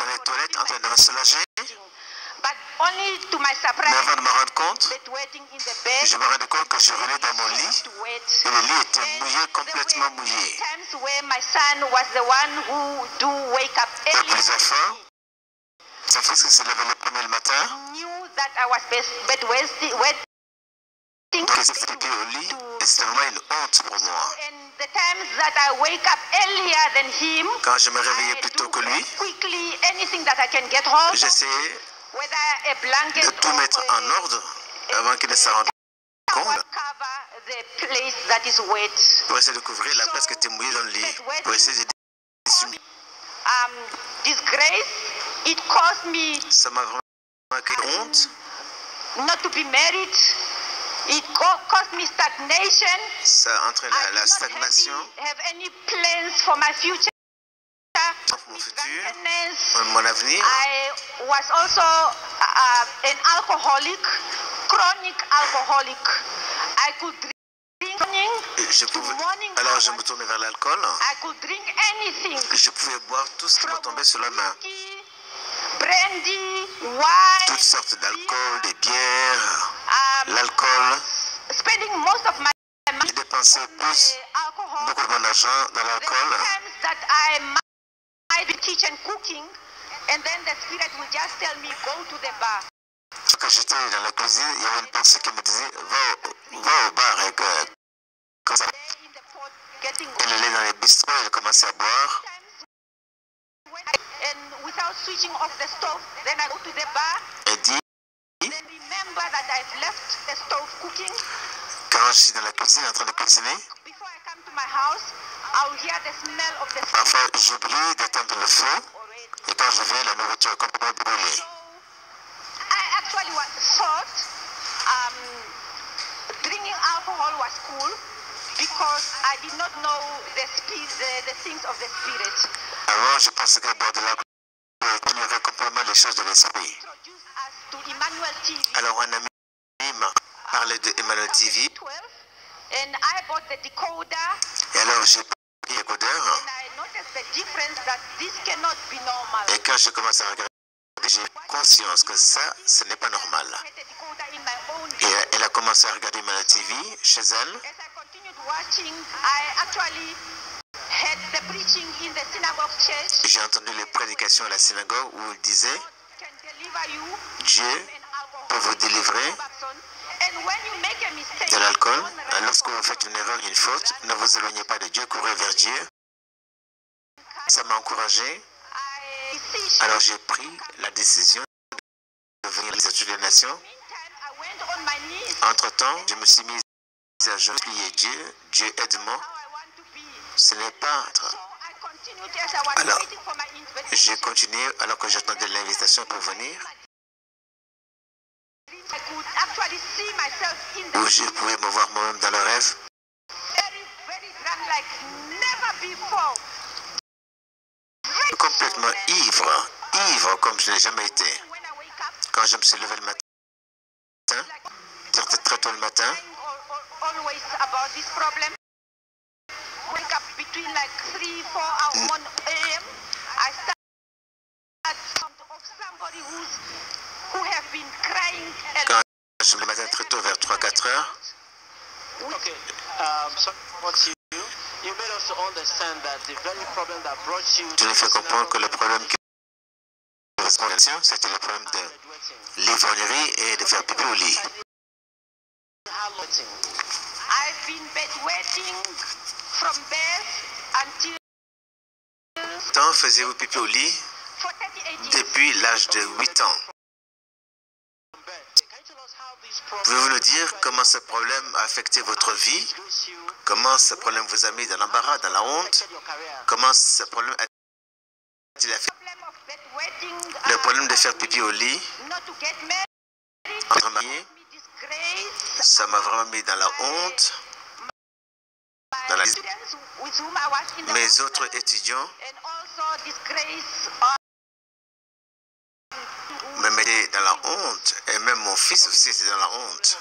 dans les toilettes en train de me soulager. But only to my surprise, Mais avant de me rendre compte, bedwetting in the bed. je me rendais compte que je venais dans mon lit et le lit était mouillé, complètement mouillé. Times where my son was the one who do wake up Et early. plusieurs fois, son fils qui se levait le premier le matin, Knew that I was bedwetting. donc il s'est pipi au lit et c'était vraiment une honte pour moi. And the times that I wake up earlier than him, Quand je me réveillais I plus do tôt que lui, quickly anything that I can get hold of, j'essayais whether a blanket de tout mettre en ordre avant qu'il ne s'en rende compte, cover the place that is wet. pour essayer de couvrir la place qui était mouillée dans le lit, pour essayer de dissimuler. Disgrace, it caused me Ça m'a vraiment créé honte. not to be married. It caused me stagnation. Ça entraîne I la did not stagnation have any plans for my future. pour mon futur, Drunkenness. mon avenir. I was also an alcoholic, chronic alcoholic. I could drink morning Je to pouvais, morning alors je hours. me tournais vers l'alcool. I could drink anything. Je pouvais boire tout ce qui me tombait sur la main. Whiskey, brandy, wine, Toutes sortes d'alcool, des bières, um, l'alcool. spending most of my money J'ai dépensé plus, alcohol. beaucoup de mon argent dans There l'alcool. are times that I might be kitchen cooking, and then the spirit will just tell me, go to the bar. Quand j'étais dans la cuisine, il y avait une personne qui me disait va au bar et comme ça. There in the pot, getting Elle allait dans les bistrots, elle commençait à boire. and without switching off the stove, then I go to the bar, Elle dit, then remember that I've left the stove cooking. quand je suis dans la cuisine en train de cuisiner, Before I come to my house, I'll hear the smell of the stove parfois j'oublie d'éteindre le feu already. et quand je viens, la nourriture est complètement brûlée. So I actually thought drinking alcohol was cool because I did not know the things of the spirit. Avant, je pensais que boire de l'alcool ignorait complètement les choses de l'esprit. Introduced us to Emmanuel TV. Alors un ami m'a parlé de Emmanuel TV 12, and I bought the decoder, et alors j'ai pris le codeur and I noticed the difference that this cannot be normal. et quand je commence à regarder, j'ai conscience que ça, ce n'est pas normal. I had the decoder in my own Et room. elle a commencé à regarder Emmanuel TV chez elle. As I continued watching, I actually had the preaching in the synagogue church. J'ai entendu les prédications à la synagogue où il disait God can deliver you Dieu from alcohol. peut vous délivrer And when you make a mistake, de l'alcool. don't run Lorsque vous from faites une erreur, une faute, ne vous éloignez pas de Dieu, courez vers Dieu. Ça m'a encouragé. decision. Alors j'ai pris la décision de venir les études des nations. Meantime, I went on my knees. Entre-temps, je me suis mis à genoux, prier Dieu. Dieu aide-moi. How I want to be. Ce n'est pas So I continued as I was Alors, waiting for my j'ai invitation. continué alors que j'attendais l'invitation pour venir, I could actually see myself in où the je pouvais me voir moi-même dans le rêve, very, very drunk like never before. complètement ivre comme je n'ai jamais été. When I wake up, Quand je me suis levé le matin, très tôt le matin, always about this problem. Wake up between like 3, 4 and 1 a.m. I start of somebody who have been crying a quand lot. je me suis levé le matin très tôt vers 3-4 heures, Okay, so what you made us to understand that the very problem that brought you tu nous fais comprendre que le problème qui c'était le problème de l'ivrognerie et de faire pipi au lit. I've been bedwetting from birth until Quand faisiez-vous pipi au lit? for 38 years. Depuis l'âge de 8 ans. Pouvez-vous nous dire comment ce problème a affecté votre vie? Comment ce problème vous a mis dans l'embarras, dans la honte? Comment ce problème a-t-il affecté Problem of bedwetting, le problème de faire pipi au lit? not to get married, Entre mariés, me disgrace, ça m'a vraiment mis dans la honte. Dans la... students with whom I was in the Mes hostel, autres étudiants and also disgrace me mettaient dans la honte. Et même mon fils aussi était dans la honte.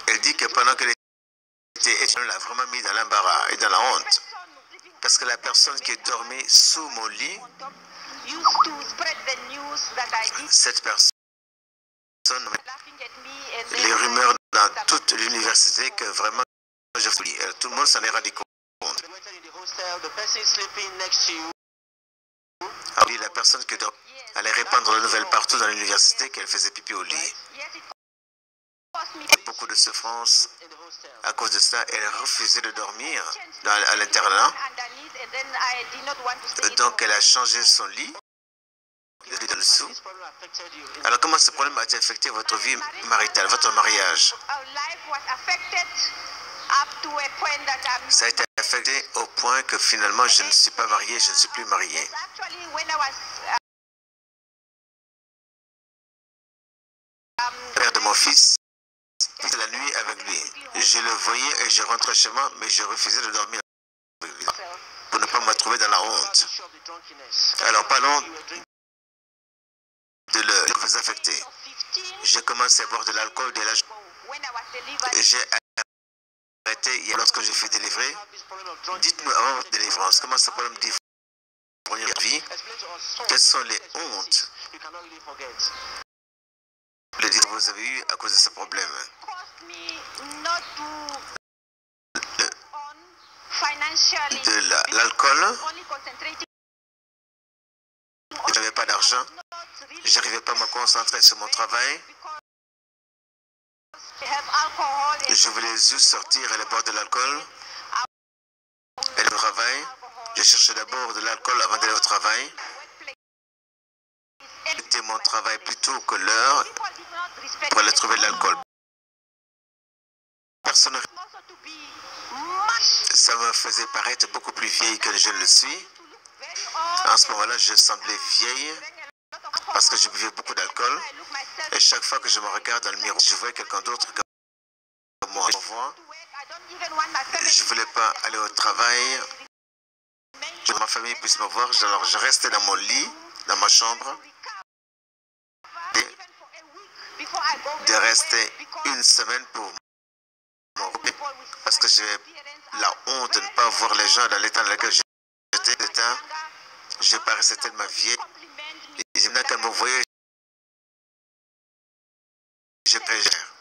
Elle dit que pendant qu'elle était étudiante, elle l'a vraiment mis dans l'embarras et dans la honte. Parce que la personne qui dormait sous mon lit, cette personne, les rumeurs dans toute l'université que vraiment je fouille. Tout le monde s'en est rendu compte. Ah oui, la personne qui allait répandre la nouvelle partout dans l'université qu'elle faisait pipi au lit. Beaucoup de souffrance à cause de ça. Elle refusait de dormir à l'internat. Donc elle a changé son lit, le lit en dessous. Alors comment ce problème a-t-il affecté votre vie maritale, votre mariage? Ça a été affecté au point que finalement je ne suis pas marié, je ne suis plus marié. Le père de mon fils, toute la nuit avec lui. Je le voyais et je rentrais chez moi, mais je refusais de dormir avec lui pour ne pas me trouver dans la honte. Alors parlons de vous affecter. J'ai commencé à boire de l'alcool dès l'âge. J'ai arrêté lorsque je fus délivré. Dites-nous avant votre délivrance, comment ce problème de vie, quelles sont les hontes que vous avez eues à cause de ce problème? De l'alcool, je n'avais pas d'argent, je n'arrivais pas à me concentrer sur mon travail. Je voulais juste sortir et aller boire de l'alcool. Et le travail, je cherchais d'abord de l'alcool avant d'aller au travail. C'était mon travail plutôt que l'heure pour aller trouver de l'alcool. Personne. Ça me faisait paraître beaucoup plus vieille que je ne le suis. En ce moment-là, je semblais vieille parce que je buvais beaucoup d'alcool. Et chaque fois que je me regarde dans le miroir, je vois quelqu'un d'autre que moi. Je ne voulais pas aller au travail. Que ma famille puisse me voir. Alors je restais dans mon lit, dans ma chambre. Et de rester une semaine pour m'occuper. Parce que j'ai la honte de ne pas voir les gens dans l'état dans lequel j'étais. Je paraissais tellement vieille. Et maintenant qu'elle me voyait, je préfère.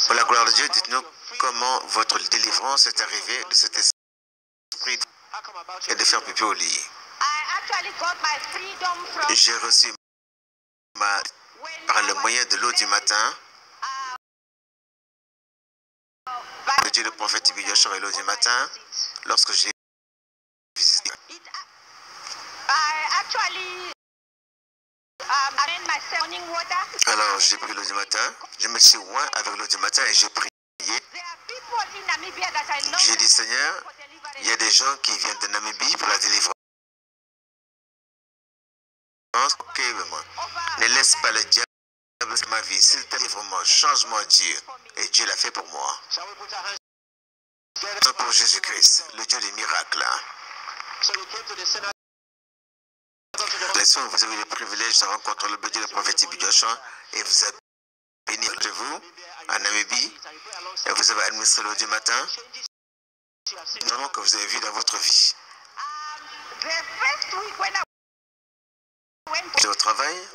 Pour la gloire de Dieu, dites-nous comment votre délivrance est arrivée de cet esprit et de faire pipi au lit. J'ai reçu par le moyen de l'eau du matin. Le Dieu, le prophète Tibi Joshua et l'eau du matin, lorsque j'ai visité. Alors j'ai pris l'eau du matin, je me suis oint avec l'eau du matin et j'ai prié. J'ai dit, Seigneur, il y a des gens qui viennent de Namibie pour la délivrance. Ok, moi. Ne laisse pas le diable de ma vie. S'il te livre moi, change-moi Dieu. Et Dieu l'a fait pour moi. Pour Jésus-Christ, le Dieu des miracles. Vous avez le privilège de rencontrer le Dieu, le prophète Tibi Joshua, et vous avez béni de vous en Namibie, et vous avez administré l'eau du matin, non que vous avez vu dans votre vie. Au travail,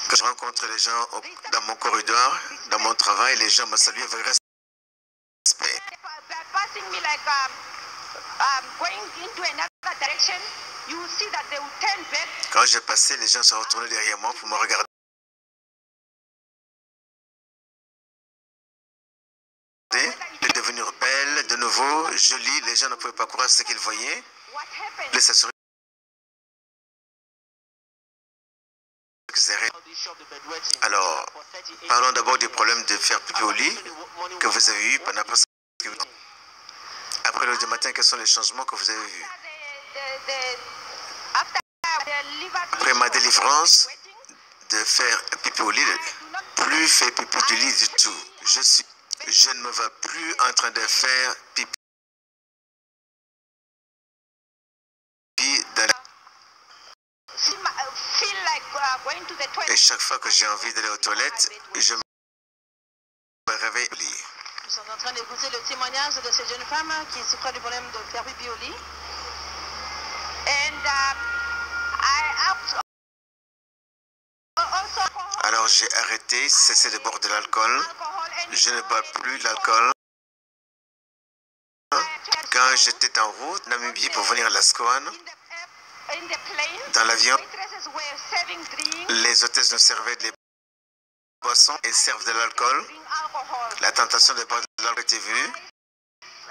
quand je rencontre les gens dans mon corridor, dans mon travail, les gens me saluent avec respect. Quand j'ai passé, les gens se retournaient derrière moi pour me regarder. De devenir belle, de nouveau, jolie, les gens ne pouvaient pas croire ce qu'ils voyaient. Les s'assurer que c'est réel. Alors, parlons d'abord du problème de faire pipi au lit que vous avez eu pendant presque 8 ans. Après l'heure du matin, quels sont les changements que vous avez vus? Après ma délivrance, de faire pipi au lit, plus faire pipi du lit du tout. Je ne me vois plus en train de faire pipi dans la... Et chaque fois que j'ai envie d'aller aux toilettes, je me réveille au lit. Nous sommes en train d'écouter le témoignage de cette jeune femme qui souffrait du problème de faire pipi au lit. And I also Alors j'ai arrêté, cessé de boire de l'alcool. alcohol and Je ne bois plus d'alcool. Quand j'étais en route, Namibie, pour venir à Lascaux, in the plane, dans l'avion, waitresses were serving drinks, les hôtesses nous servaient des boissons et servent de l'alcool. drink alcohol. La tentation de boire de l'alcool était venue.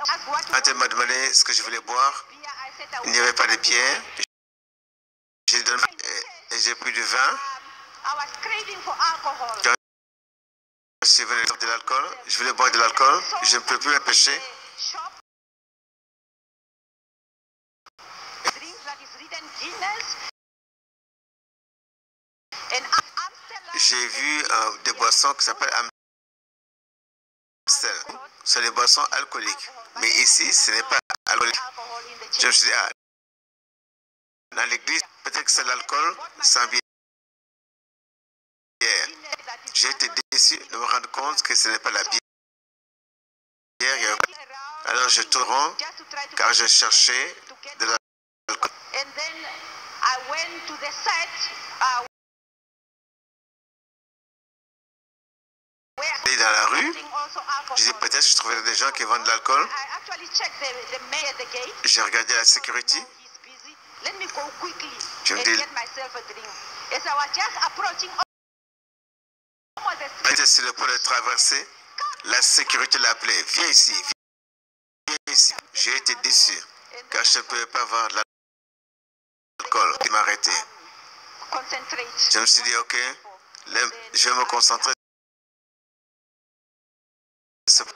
Asked what Quand elle m'a demandé ce que je voulais boire, beer, I said I il n'y avait pas de bière. J'ai donné et j'ai pris du vin. I was craving for alcohol. Quand je voulais boire de l'alcool, je voulais boire de l'alcool, je ne peux plus m'empêcher. Shop drinks that is written Guinness and Amstel. J'ai vu des boissons qui s'appellent Amstel. Ce sont des boissons alcooliques. Mais ici, ce n'est pas alcoolique. Alcohol in the Je me church. suis dit, dans l'église, peut-être que c'est l'alcool sans bière. That is J'ai été déçu de me rendre compte que ce n'est pas la bière. Alors je tourne just to try to car je cherchais de l'alcool. and then I went to the site where Et dans la rue, selling also alcohol. je dis peut-être que je trouverai des gens qui vendent de l'alcool. I actually checked the mayor at the gate. J'ai regardé la sécurité. No, he's busy. Let me go quickly Je me and dis- get myself a drink. As I was just approaching almost the street, J'étais sur le point de traverser. La sécurité l'appelait. Viens ici, viens ici. J'ai été déçu car je ne pouvais pas voir de l'alcool. Il m'a arrêté. concentrate. Je me suis dit, ok, je vais me concentrer. Shame.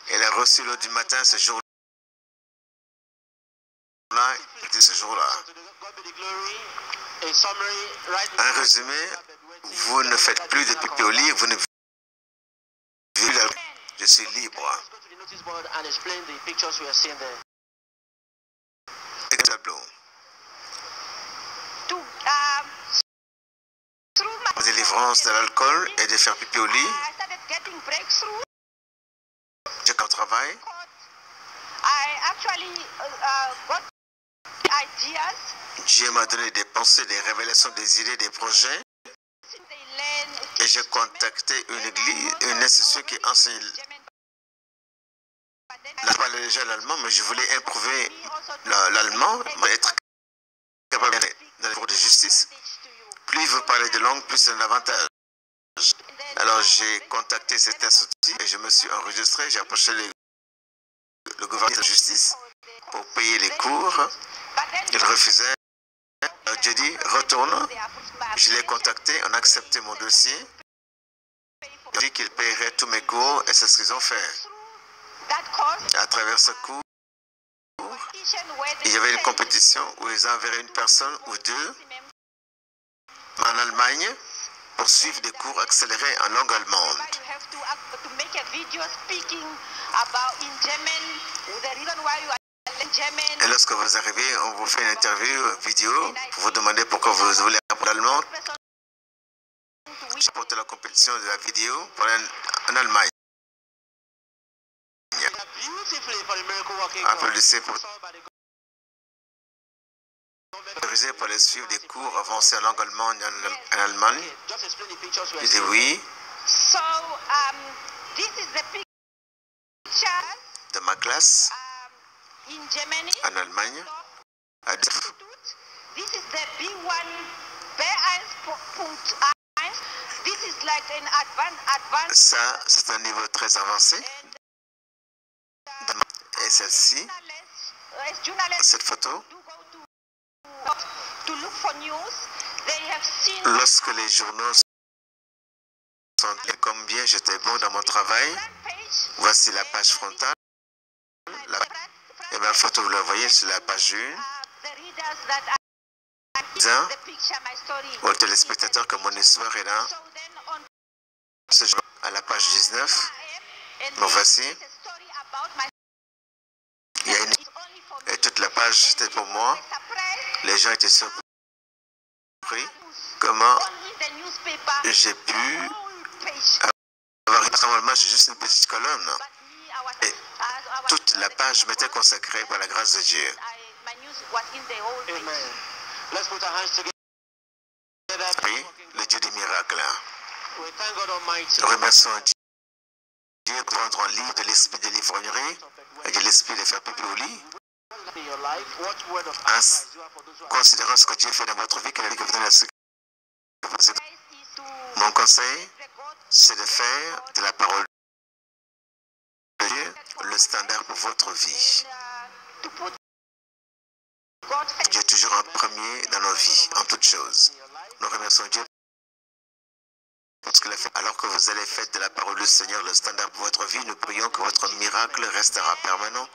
Elle a reçu l'eau du matin ce jour-là. Ce jour-là. God be the glory. In summary, right En now, résumé, vous ne faites plus de pipi au lit, vous ne vivez plus d'alcool. Je suis libre. let's go to the notice board and explain the pictures we are seeing there. Tableau. Through my Délivrance de l'alcool et de faire pipi au lit. I started getting breakthrough. J'ai qu'un travail. I actually got ideas. Dieu m'a donné des pensées, des révélations, des idées, des projets. They learn Et j'ai contacté une église, une institution qui enseigne. German. But then Je parlais déjà l'allemand, mais je voulais improuver l'allemand, mais être capable d'aller dans les cours de justice. Plus vous parlez de langue, plus c'est un avantage. Alors j'ai contacté cet institut et je me suis enregistré. J'ai approché le gouvernement de la justice pour payer les cours. Il refusait. Alors j'ai dit, retourne. Je l'ai contacté, on a accepté mon dossier. Il a dit qu'il paierait tous mes cours et c'est ce qu'ils ont fait. That course, À travers ce cours, il y avait une compétition où ils enverraient une personne ou deux en Allemagne pour suivre des cours accélérés en langue allemande. you have to make a video speaking about in German, the reason why you are learning German. Et lorsque vous arrivez, on vous fait une interview vidéo pour vous demander pourquoi vous voulez apprendre l'allemand. J'ai porté la compétition de la vidéo pour en Allemagne. Beautifully for the miracle working Applaudissez pour solved by the autorisé pour les suivre des cours avancés en langue allemande en Allemagne. Just explain the pictures we are Il dit seeing. oui, So this is the picture de ma classe in Germany. en Allemagne. À This is the B1, B1.1. This is like an advanced. Ça, c'est un niveau très avancé. Et celle-ci, As journalists cette photo, do go to look for news, they have seen lorsque les journaux sont combien j'étais bon dans mon travail, front page. voici la page frontale. Et ma photo, vous la voyez sur la page 1. The readers that are Disant the picture, my story. aux téléspectateurs que mon histoire est là. So then on Ce jour, à la page 19, and me voici. it's a story about my Il y a une... it's only for me. Et toute la page, c'était pour moi. Surprise, Les gens étaient surpris. Comment only the newspaper j'ai pu whole page. avoir normalement juste une petite colonne. But me, la page m'était consacrée par la grâce de Dieu. My news was in the whole page. Amen. Let's put our hands together. Oui, le Dieu des miracles. We thank God Almighty. Nous remercions Dieu pour rendre un livre de l'esprit de l'ivrognerie et de l'esprit de faire pipi au lit. In your life, what word of En advice you have for those who are considérant ce que Dieu fait dans votre vie, quelle est la vie que vous donnez à ceux que vous êtes. Is to Mon conseil, pray God c'est de faire de la parole de Dieu le standard pour votre vie. to put God first. Dieu est toujours en premier dans nos vies, en toutes choses. Nous remercions Dieu pour ce qu'il a fait. Alors que vous allez faire de la parole du Seigneur le standard pour votre vie, nous prions que votre miracle restera permanent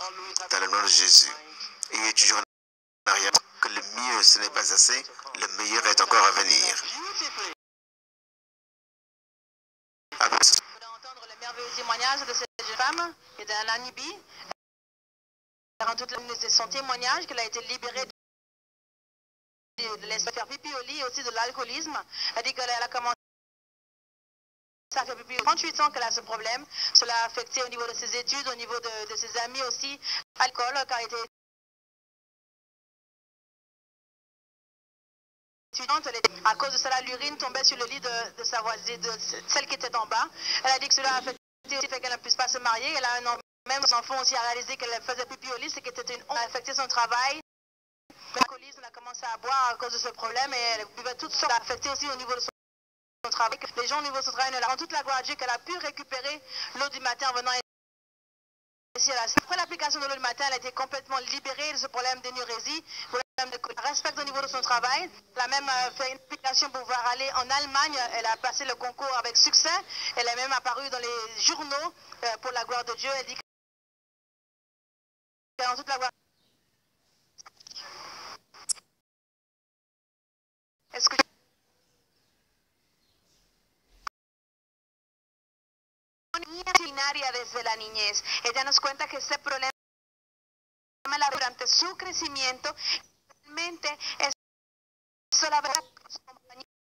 dans le nom de Jésus. Et toujours en arrière, que le mieux ce n'est pas assez, le meilleur est encore à venir. beautifully. Après ce Vous allez entendre le merveilleux témoignage de cette jeune femme qui est en Namibie. Elle rend toute son témoignage qu'elle a été libérée de l'esprit faire pipi au lit et aussi de l'alcoolisme. Elle dit qu'elle a commencé à faire pipi. 38 ans qu'elle a ce problème. Cela a affecté au niveau de ses études, au niveau de ses amis aussi, à l'école, car elle était étudiante. À cause de cela, l'urine tombait sur le lit de sa voisine, de celle qui était en bas. Elle a dit que cela a affecté aussi fait qu'elle ne puisse pas se marier. Elle a un enfant, même son enfant aussi a réalisé qu'elle faisait pipi au lit, c'est qu'elle était une honte. Elle a affecté son travail. L'alcoolisme, elle a commencé à boire à cause de ce problème et elle buvait toutes sortes. Elle a affecté aussi au niveau de son travail. Les gens au niveau de son travail ne la rendent toute la gloire à Dieu qu'elle a pu récupérer l'eau du matin en venant ici à la suite. Après l'application de l'eau du matin, elle a été complètement libérée de ce problème d'énurésie, problème de respect au niveau de son travail. Elle a même fait une application pour pouvoir aller en Allemagne. Elle a passé le concours avec succès. Elle est même apparue dans les journaux pour la gloire de Dieu. Elle dit qu'elle a toute la gloire. Est-ce que desde la niñez? Ella nos cuenta que este problema durante su crecimiento realmente es la verdad con su compañía